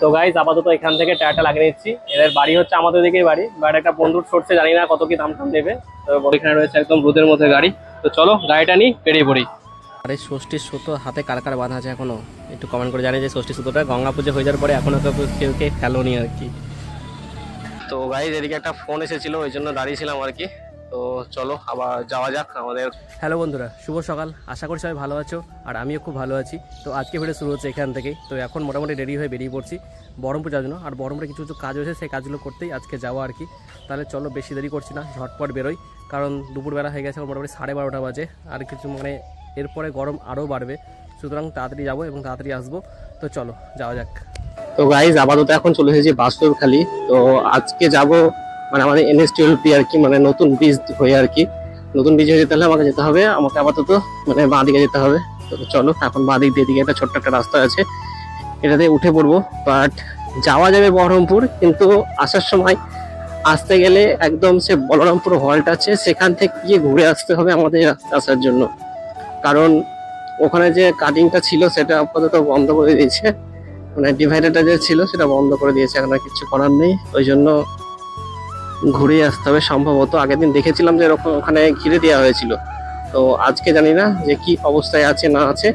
তো গাইজ আপাতত এখান থেকে টায়ারটা লাগিয়ে নিচ্ছি। এদের বাড়ি হচ্ছে আমাদের দিকেই বাড়ি, বাট একটা বন্ধুর সরছে, জানি না কত কি দাম টাম দেবে। তো এখানে রয়েছে একদম রোদের মধ্যে গাড়ি। তো চলো গাড়িটা নিই, বেরিয়ে পড়ি। আর এই ষষ্ঠীর সুতো হাতে কার কার বাঁধা আছে এখনো একটু কমেন্ট করে জানি যে ষষ্ঠীর সুতোটা গঙ্গা পুজো হয়ে যাওয়ার পরে এখনো কেউ খেলোনি আর কি। তো গাইজ এদিকে একটা ফোন এসেছিল, ওই জন্য দাঁড়িয়েছিলাম আর কি। তো চলো আবার যাওয়া যাক আমাদের। হ্যালো বন্ধুরা, শুভ সকাল। আশা করি সবাই ভালো আছো, আর আমিও খুব ভালো আছি। তো আজকে ভিডিও শুরু হচ্ছে এখান থেকেই। তো এখন মোটামুটি রেডি হয়ে বেরিয়ে পড়ছি বহরমপুর যাওয়ার জন্য। আর বহরমপুরে কিছু কিছু কাজ হয়েছে, সেই কাজগুলো করতেই আজকে যাওয়া আর কি। তাহলে চলো বেশি দেরি করছি না, ঝটপট বেরোই, কারণ দুপুরবেলা হয়ে গেছে, মোটামুটি 12:30 বাজে। আর কিছু এরপরে গরম আরও বাড়বে, সুতরাং তাড়াতাড়ি যাবো এবং তাড়াতাড়ি আসবো। তো চলো যাওয়া যাক। তো গাইজ আপাতত এখন চলে এসেছি বাস্তবখালী। তো আজকে যাব আমাদের NH-12 আর কি, নতুন ব্রিজ হয়ে আর কি। নতুন ব্রিজ হয়ে যেতে হলে আমাকে যেতে হবে, আমাকে আপাতত বাঁ দিকে যেতে হবে। তো চলো এখন বাঁ দিক দিয়ে একটা ছোট্ট একটা রাস্তা আছে, এটাতে উঠে পড়বো। বাট যাওয়া যাবে বহরমপুর, কিন্তু আসার সময় আসতে গেলে একদম সে বলরামপুর হল্ট আছে, সেখান থেকে গিয়ে ঘুরে আসতে হবে আমাদের আসার জন্য। কারণ ওখানে যে কাটিংটা ছিল সেটা আপাতত বন্ধ করে দিয়েছে, ডিভাইডারটা যে ছিল সেটা বন্ধ করে দিয়েছে, এখন আর কিছু করার নেই। ওই জন্য ঘুরে আসতে হবে সম্ভবত। আগের দিন দেখেছিলাম যে এরকম ওখানে ঘিরে দেওয়া হয়েছিল, তো আজকে জানি না যে কি অবস্থায় আছে না আছে।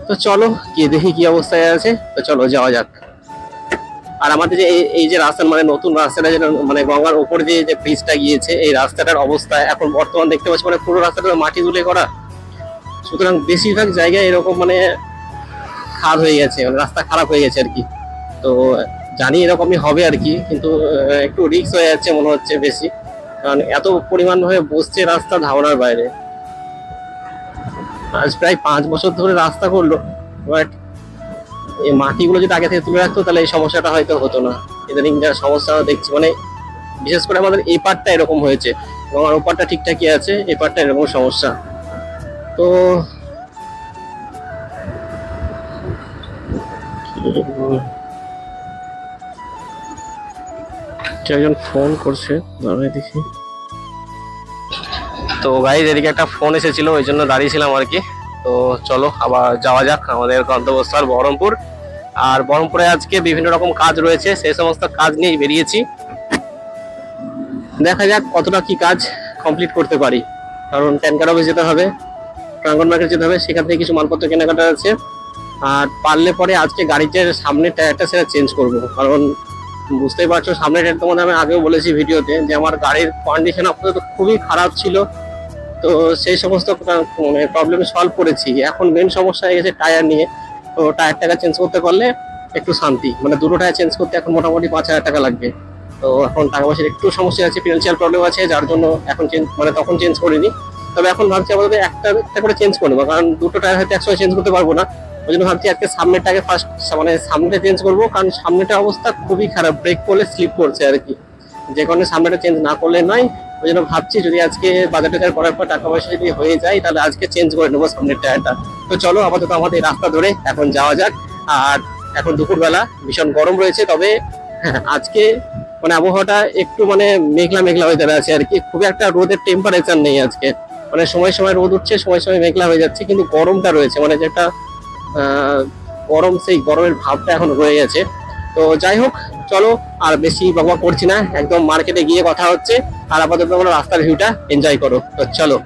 তো চলো গিয়ে দেখি কি অবস্থায় আছে। তো চলো যাওয়া যাক। আর আমাদের যে এই যে রাস্তা, নতুন রাস্তাটা যেটা গঙ্গার উপর দিয়ে যে ব্রিজটা গিয়েছে, এই রাস্তাটার অবস্থা এখন বর্তমান দেখতে পাচ্ছি পুরো রাস্তাটা মাটি তুলে করা। সুতরাং বেশিরভাগ জায়গায় এরকম খারাপ হয়ে গেছে, রাস্তা খারাপ হয়ে গেছে আর কি। তো জানি এরকমই হবে আর কি, কিন্তু একটু রিস্ক হয়ে যাচ্ছে মনে হচ্ছে বেশি, কারণ এত পরিমাণ ভাবে বসছে রাস্তা ধারণার বাইরে। আজ প্রায় 5 বছর ধরে রাস্তা করলো, বাট এই মাটিগুলো যদি আগে থেকে তুলে রাখতো তাহলে এই সমস্যাটা হয়তো হতো না। ইদানিং যা সমস্যা দেখছি, বিশেষ করে আমাদের এই পার্টটা এরকম হয়েছে, এবং আর ওপারটা ঠিকঠাকই আছে, এই পার্টটা এরকম সমস্যা। তো একজন ফোন করছে, দেখি। তো গাইজ এদিকে একটা ফোন এসেছিল, ওই জন্য দাঁড়িয়েছিলাম আর কি। তো চলো আবার যাওয়া যাক আমাদের গন্তব্যস্থল বহরমপুর। আর বহরমপুরে আজকে বিভিন্ন রকম কাজ রয়েছে, সেই সমস্ত কাজ নিয়েই বেরিয়েছি। দেখা যাক কতটা কি কাজ কমপ্লিট করতে পারি, কারণ প্যান কার্ড অফিস যেতে হবে, প্রাঙ্গণ মার্কেট যেতে হবে, সেখান থেকে কিছু মালপত্র কেনাকাটা আছে। আর পারলে পরে আজকে গাড়িটার সামনের টায়ারটা সেটা চেঞ্জ করবো, কারণ বুঝতেই পারছো সামনের টায়ার তোমাদের আমি আগেও বলেছি ভিডিওতে যে আমার গাড়ির কন্ডিশন আপাতত খুবই খারাপ ছিল। তো সেই সমস্ত প্রবলেম সলভ করেছি। এখন মেন সমস্যা হয়ে গেছে টায়ার নিয়ে। তো টায়ারটাকে চেঞ্জ করতে পারলে একটু শান্তি, দুটো টায়ার চেঞ্জ করতে এখন মোটামুটি 5,000 টাকা লাগবে। তো এখন টাকা পয়সার একটু সমস্যা আছে, ফিনান্সিয়াল প্রবলেম আছে, যার জন্য এখন চেঞ্জ তখন চেঞ্জ করিনি। তবে এখন ভাবছি আমাদের একটা একটা করে চেঞ্জ করবো, কারণ দুটো টায়ার হয়তো একসঙ্গে চেঞ্জ করতে পারবো না। ওই জন্য ভাবছি আজকে সামনেটাকে ফার্স্ট সামনেটা চেঞ্জ করবো, কারণ সামনেটার অবস্থা খুবই খারাপ, ব্রেক করলে স্লিপ করছে আর কি, যে কারণে সামনেটা চেঞ্জ না করলে নয়। ওই জন্য ভাবছি যদি আজকে বাজার টাজার করার পর টাকা পয়সা যদি হয়ে যায় তাহলে আজকে চেঞ্জ করে নেবো সামনের টায়ারটা। তো চলো আপাতত আমাদের রাস্তা ধরে এখন যাওয়া যাক। আর এখন দুপুরবেলা ভীষণ গরম রয়েছে, তবে আজকে আবহাওয়াটা একটু মেঘলা মেঘলা হয়ে আছে আর কি, খুব একটা রোদের টেম্পারেচার নেই আজকে। সময় সময় রোদ উঠছে, সময় সময় মেঘলা হয়ে যাচ্ছে, কিন্তু গরমটা রয়েছে, যে একটা গরম, সেই গরমের ভাবটা এখন রয়ে গেছে। তো যাই হোক চলো আর বেশি বকবক করছি না, একদম মার্কেটে গিয়ে কথা হচ্ছে। আর আপাতত তোমরা রাস্তার ভিউটা এনজয় করো। তো চলো।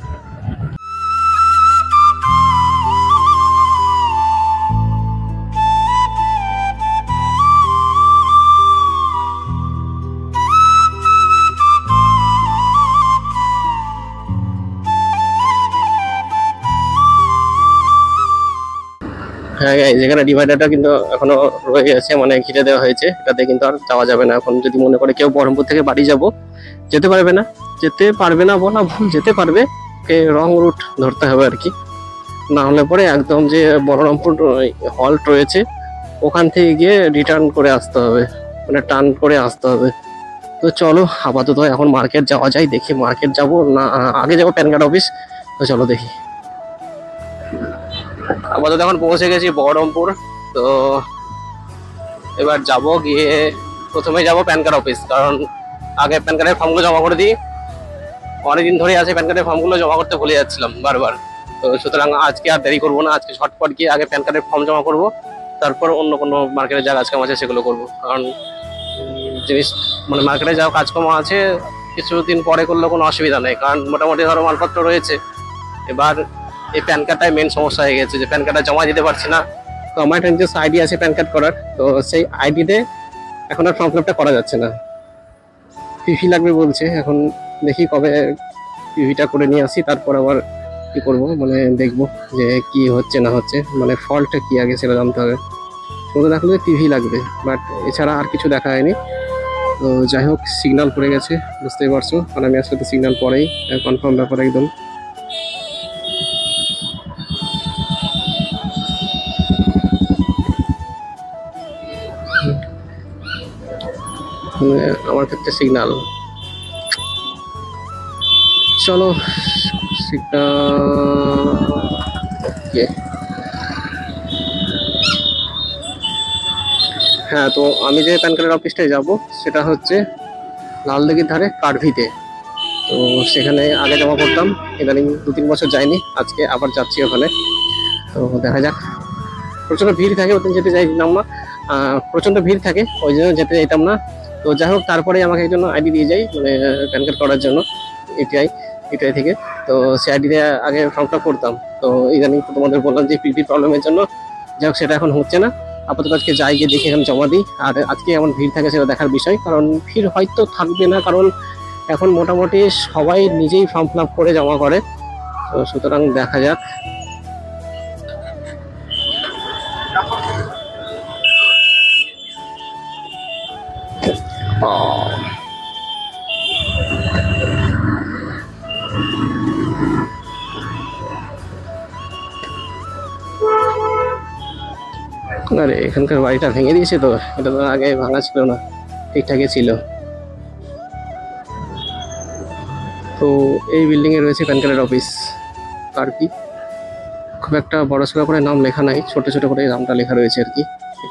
হ্যাঁ গাইস, এখানে ডিভাইডারটা কিন্তু এখনো রয়ে গেছে, ঘিরে দেওয়া হয়েছে, এটাতে কিন্তু আর যাওয়া যাবে না। এখন যদি মনে করে কেউ বহরমপুর থেকে বাড়ি যাব, যেতে পারবে না বলা ভুল, যেতে পারবে, রং রুট ধরতে হবে আর কি। না হলে পরে একদম যে বহরমপুর হল্ট রয়েছে ওখান থেকে গিয়ে রিটার্ন করে আসতে হবে, টার্ন করে আসতে হবে। তো চলো আপাতত এখন মার্কেট যাওয়া যায়, দেখি মার্কেট যাব না আগে যাবো প্যান কার্ড অফিস। তো চলো দেখি। আপাতত এখন পৌঁছে গেছি বহরমপুর। তো এবার যাব, গিয়ে প্রথমে যাব প্যান কার্ড অফিস, কারণ আগে প্যান কার্ডের ফর্মগুলো জমা করে দিই। অনেকদিন ধরে আছে প্যান কার্ডের ফর্মগুলো জমা করতে ভুলে যাচ্ছিলাম বারবার। তো সুতরাং আজকে আর দেরি করবো না, আজকে ঝটপট গিয়ে আগে প্যান কার্ডের ফর্ম জমা করবো, তারপর অন্য কোনো মার্কেটে যা কাজকাম আছে সেগুলো করবো। কারণ জিনিস মানে মার্কেটে যা কাজকাম আছে কিছুদিন পরে করলেও কোনো অসুবিধা নেই, কারণ মোটামুটি ধরো মালপত্র রয়েছে। এবার এই প্যান কার্ডটাই মেন সমস্যা হয়ে গেছে, যে প্যান কার্ডটা জমা দিতে পারছি না। তো আমার একটা নিজস্ব আইডি আছে প্যান কার্ড করার, তো সেই আইডিতে এখন আর ফর্ম ফিল আপটা করা যাচ্ছে না। পিভি লাগবে বলছে, এখন দেখি কবে পিভিটা করে নিয়ে আসি, তারপর আবার কি করব, মানে দেখবো যে কি হচ্ছে না হচ্ছে, মানে ফল্টটা কি আগে সেটা জানতে হবে। শুধু দেখলে পিভি লাগবে, বাট এছাড়া আর কিছু দেখা হয়নি। তো যাই হোক, সিগন্যাল পড়ে গেছে, বুঝতেই পারছো, কারণ আমি আসলে তো সিগন্যাল পরেই কনফার্ম ব্যাপার একদম। আমার ক্ষেত্রে সিগন্যাল, চলো হ্যাঁ, তো আমি যে প্যান কার্ডের অফিসটায় যাব সেটা হচ্ছে লালদিঘির ধারে কার্ভিতে। তো সেখানে আগে জমা করতাম, ইদানিং 2-3 বছর যাইনি, আজকে আবার যাচ্ছি ওখানে। তো দেখা যাক, প্রচণ্ড ভিড় থাকে, ওদিন যেতে চাইছিলাম না, প্রচণ্ড ভিড় থাকে ওই জন্য যেতে চাইতাম না। তো যাই হোক, তারপরে আমাকে একজন আইডি দিয়ে যায়, মানে প্যান কার্ড করার জন্য, ইউটিআই থেকে। তো সেই আইডি দিয়ে আগে ফর্মটা করতাম। তো ইদানিং তোমাদের বললাম যে পিভি প্রবলেমের জন্য, যাই হোক সেটা এখন হচ্ছে না। আপাতত আজকে যাই, গিয়ে দেখে এখন জমা দিই। আর আজকে এমন ভিড় থাকে সেটা দেখার বিষয়, কারণ ভিড় হয়তো থাকবে না, কারণ এখন মোটামুটি সবাই নিজেই ফর্ম ফিল আপ করে জমা করে। তো সুতরাং দেখা যাক। আরে এখানকার বাড়িটা ভেঙে দিয়েছে, তো এটা তো আগে ভাঙা ছিল না, ঠিকঠাকই ছিল। তো এই বিল্ডিং এ রয়েছে প্যান কার্ডের অফিস। আর কি খুব একটা বড়সড় করে নাম লেখা নাই, ছোট ছোট করে নামটা লেখা রয়েছে আর কি,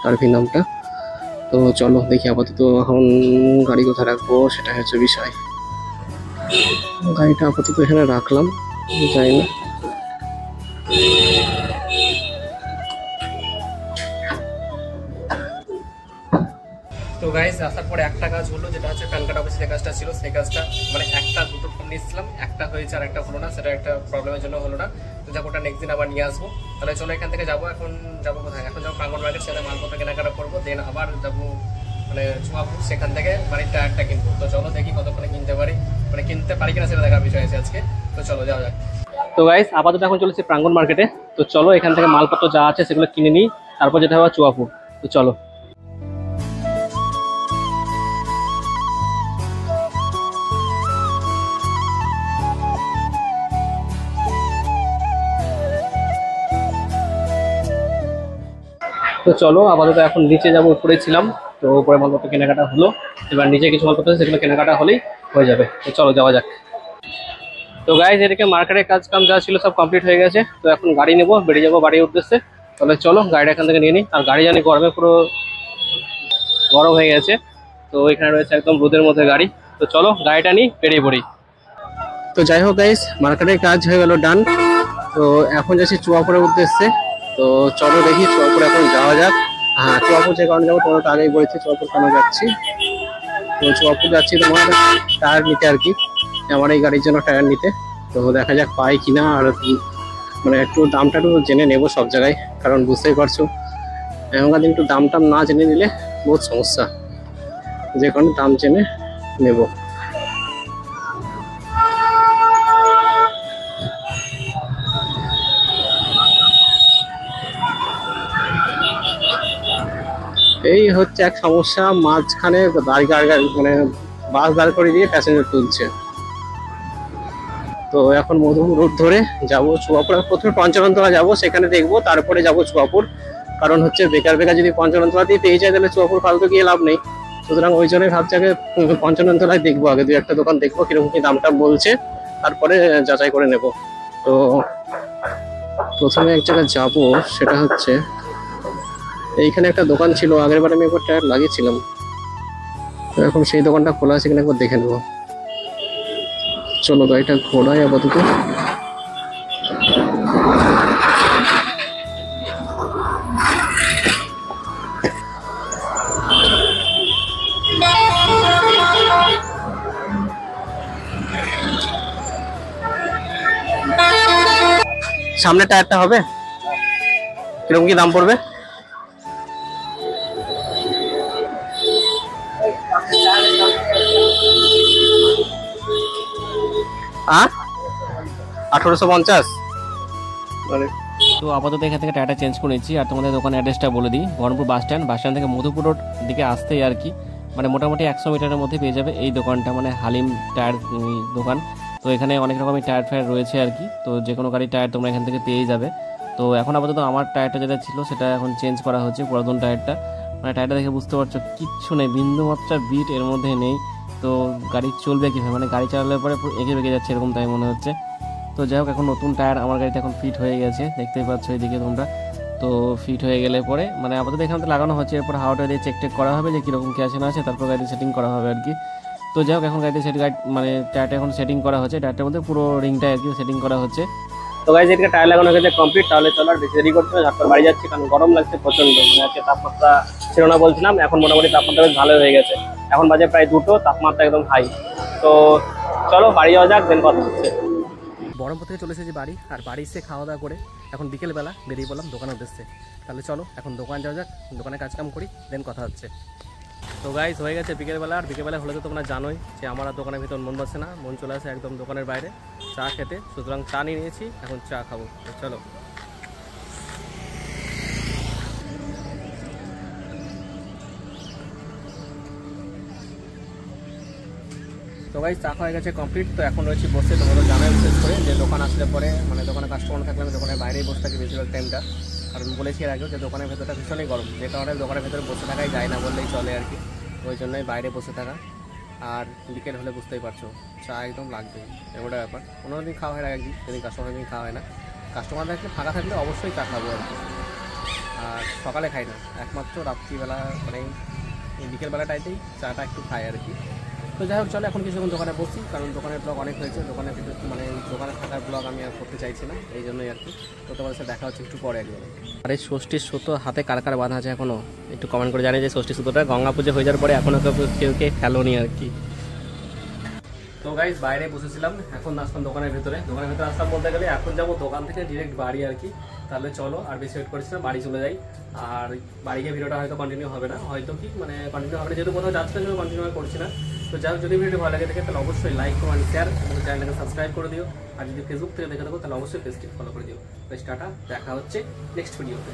কার্ভি নামটা। তো চলো দেখি, আপাতত এখন গাড়ি কোথায় রাখবো সেটা হচ্ছে বিষয়। গাড়িটা আপাতত এখানে রাখলাম, যাই না। তো গাইস, আসার পরে একটা কাজ হলো, যেটা হচ্ছে প্যান কার্ড অফিসে যে কাজটা ছিল সেই কাজটা, মানে একটা দুটো ফোন নিয়েছিলাম, একটা হয়েছে আর একটা হলো না, সেটা একটা প্রবলেমের জন্য হলো না। তো যাবো, ওটা নেক্সট দিন আবার নিয়ে আসবো। তাহলে চলো এখান থেকে যাবো, এখন যাবো কোথায়, এখন যাবো প্রাঙ্গণ মার্কেট, সেখানে মালপত্র কেনাকাটা করবো, দেন আবার যাবো মানে চুয়াপুর, সেখান থেকে বাড়ির টায়ারটা কিনবো। তো চলো দেখি কতক্ষণে কিনতে পারি, মানে কিনতে পারি কিনা সেটা দেখার বিষয় আছে আজকে। তো চলো যাওয়া যাক। তো গাইস, আপাতত এখন চলেছি প্রাঙ্গণ মার্কেটে। তো চলো এখান থেকে মালপত্র যা আছে সেগুলো কিনে নিই, তারপর যেতে হবে চুয়াপুর। তো চলো। তো চলো, আপাতত এখন নিচে যাবো, উপরে ছিলাম। তো উপরে মালপত্র কেনাকাটা হলো, এবার নিচে কিছু মালপত্র আছে সেগুলো কেনাকাটা হলেই হয়ে যাবে। তো চলো যাওয়া যাক। তো গাইজ, এদিকে মার্কেটের কাজ কাম যা ছিল সব কমপ্লিট হয়ে গেছে। তো এখন গাড়ি নেবো, বেরিয়ে যাবো বাড়ির উদ্দেশ্যে। তাহলে চলো গাড়িটা এখান থেকে নিয়ে নিই। আর গাড়ি জানি গরমে পুরো গরম হয়ে গেছে, তো এখানে রয়েছে একদম রোদের মধ্যে গাড়ি। তো চলো গাড়িটা নিই, বেরিয়ে পড়ি। তো যাই হোক গাইজ, মার্কেটের কাজ হয়ে গেল ডান। তো এখন যাচ্ছি চুয়াপুরের উদ্দেশ্যে। তো চলো দেখি চুয়াপুর এখন যাওয়া যাক। হ্যাঁ, চুয়াপুর যে কারণে যাবো তোমার আগেই বলেছি চুয়াপুর কেন যাচ্ছি। তো চুয়াপুর যাচ্ছি তোমার টায়ার নিতে আর কি, আমার এই গাড়ির জন্য টায়ার নিতে। তো দেখা যাক পাই কিনা, আর মানে একটু দামটা একটু জেনে নেবো সব জায়গায়, কারণ বুঝতেই পারছো এখনকার দিন একটু দাম টাম না জেনে নিলে বহুত সমস্যা, যে কারণে দাম জেনে নেব। এই হচ্ছে এক সমস্যা, মাঝখানে মানে বাস দাঁড় করে দিয়ে প্যাসেঞ্জার তুলছে। তো এখন মধুপুর রোড ধরে যাবো চুয়াপুর, প্রথমে পঞ্চরণতলা যাবো, সেখানে দেখবো, তারপরে যাবো চুয়াপুর। কারণ হচ্ছে বেকার যদি পঞ্চরণতলা দিয়ে পেয়ে যায় তাহলে চুয়াপুর ফালতু গিয়ে লাভ নেই। সুতরাং ওই জন্যই ভাবছি আগে পঞ্চরণতলায় দেখবো, আগে 2-1টা দোকান দেখবো কিরকম কি দামটা বলছে, তারপরে যাচাই করে নেব। তো প্রথমে এক জায়গায় যাবো, সেটা হচ্ছে এইখানে একটা দোকান ছিল, আগের বার আমি একবার টায়ার লাগিয়েছিলাম। তো এখন সেই দোকানটা খোলা আছে কিনা একবার দেখে নেবো। চলো গাড়িটা ঘোরাই আপাতত। সামনের টায়ারটা হবে? কিরকম কি দাম পড়বে? হ্যাঁ, 1850। তো আপাতত এখান থেকে টায়ারটা চেঞ্জ করে নিচ্ছি। আর তোমাদের দোকানের অ্যাড্রেসটা বলে দিই, বহরমপুর বাস স্ট্যান্ড থেকে মধুপুর রোড দিকে আসতেই আর কি, মানে মোটামুটি 100 মিটারের মধ্যে পেয়ে যাবে এই দোকানটা, মানে হালিম টায়ার দোকান। তো এখানে অনেক রকমের টায়ার ফায়ার রয়েছে আর কি, তো যে কোনো গাড়ির টায়ার তোমরা এখান থেকে পেয়েই যাবে। তো এখন আপাতত আমার টায়ারটা যেটা ছিল সেটা এখন চেঞ্জ করা হচ্ছে, পুরাতন টায়ারটা। মানে টায়ারটা দেখে বুঝতে পারছো কিচ্ছু নেই, বিন্দু মাত্রা বিট এর মধ্যে নেই। তো গাড়ি চলবে কীভাবে, মানে গাড়ি চালালে পরে এঁকে বেঁকে যাচ্ছে এরকম তাই মনে হচ্ছে। তো যাই হোক, এখন নতুন টায়ার আমার গাড়িতে এখন ফিট হয়ে গেছে, দেখতেই পাচ্ছ এইদিকে তোমরা। তো ফিট হয়ে গেলে পরে মানে আপাতত এখানে তো লাগানো হচ্ছে, এরপর হাওয়াটা দিয়ে চেক টেক করা হবে যে কীরকম কী আছে না আছে, তারপর গাড়িতে সেটিং করা হবে আর কি। তো যাই হোক, এখন গাড়িতে মানে টায়ারটা এখন সেটিং করা হচ্ছে, টায়ারটার মধ্যে পুরো রিংটা আর কি সেটিং করা হচ্ছে। তো গাইজ এদিকে টায়ার লাগানো হয়েছে কমপ্লিট, তাহলে চলো আর বেশি দেরি করতে হবে, ঝটপট বাড়ি যাচ্ছি কারণ গরম লাগছে প্রচণ্ড। মানে আজকে তাপমাত্রা ছিল না বলছিলাম, এখন মোটামুটি তাপমাত্রা বেশ ভালো হয়ে গেছে। এখন বাজে প্রায় 2টো, তাপমাত্রা একদম হাই। তো চলো বাড়ি যাওয়া যাক, দেন কথা হচ্ছে। বহরমপুর থেকে চলে এসেছি বাড়ি, আর বাড়ি এসে খাওয়া দাওয়া করে এখন বিকেলবেলা বেরিয়ে পড়লাম দোকানের উদ্দেশ্যে। তাহলে চলো এখন দোকান যাওয়া যাক, দোকানে কাজকাম করি, দেন কথা হচ্ছে। তো গাইজ হয়ে গেছে বিকেলবেলা, আর বিকেলবেলা হলে তো তোমরা জানোই যে আমার দোকানের ভিতর মন বসে না, মন চলে আসে একদম দোকানের বাইরে চা খেতে। সুতরাং চা নিয়ে নিয়েছি, এখন চা খাবো। চলো। তো গাইজ চা খাওয়া গেছে কমপ্লিট, তো এখন রয়েছি বসে। তোমরা জানাই বিশেষ করে যে দোকান আসলে পরে মানে দোকানে কাস্টমার থাকলে আমি দোকানের বাইরেই বসে থাকি বেশিরভাগ টাইমটা, কারণ বলেছি এর আগেও যে দোকানের ভেতরটা ভীষণই গরম, যে কারণে দোকানের ভেতরে বসে থাকাই যায় না বললেই চলে আর কি। ওই জন্যই বাইরে বসে থাকা। আর বিকেল হলে বুঝতেই পারছো চা একদম লাগবে, এমনটা ব্যাপার। অন্য দিন খাওয়া হয় না, একদিন যেদিন কাস্টমার দিন খাওয়া হয় না। কাস্টমার থাকলে ফাঁকা থাকলে অবশ্যই চা খাবো আর কি। আর সকালে খাই না, একমাত্র রাত্রিবেলা মানে বিকেলবেলাটাইতেই চাটা একটু খাই আর কি। তো যাই হোক চলো এখন কিছুক্ষণ দোকানে বসি, কারণ দোকানের ব্লগ অনেক হয়েছে, দোকানের ভিতরে মানে দোকানে থাকার ব্লগ আমি আর করতে চাইছি না, এই জন্যই আর কি। তো তোমাদের সাথে দেখা হচ্ছে একটু পরে একদম। আর এই ষষ্ঠীর সুতো হাতে কার কার বাঁধা আছে এখনও একটু কমেন্ট করে জানিয়ে যে ষষ্ঠীর সুতোটা গঙ্গা পুজো হয়ে যাওয়ার পরে এখনও কেউ খেলোনি আর কি। তো গাইজ বাইরে বসেছিলাম, এখন আসলাম দোকানের ভিতরে আসলাম বলতে গেলে এখন যাবো দোকান থেকে ডিরেক্ট বাড়ি আর কি। তাহলে চলো আর বেশি ওয়েট করছি না, বাড়ি চলে যাই। আর বাড়ি গিয়ে ভিডিওটা হয়তো কন্টিনিউ হবে না, হয়তো কি মানে কন্টিনিউ হবে না, যেহেতু কোথাও যাচ্ছে না কন্টিনিউ করছি না। তো যাই হোক, যদি ভিডিওটি ভালো লাগে দেখে তাহলে অবশ্যই লাইক কমেন্ট শেয়ার এবং চ্যানেলটাকে সাবস্ক্রাইব করে দিও। আর যদি ফেসবুক থেকে দেখে থাকো তাহলে অবশ্যই পেজটি ফলো করে দিও। বেশ টাটা, দেখা হচ্ছে নেক্সট ভিডিওতে।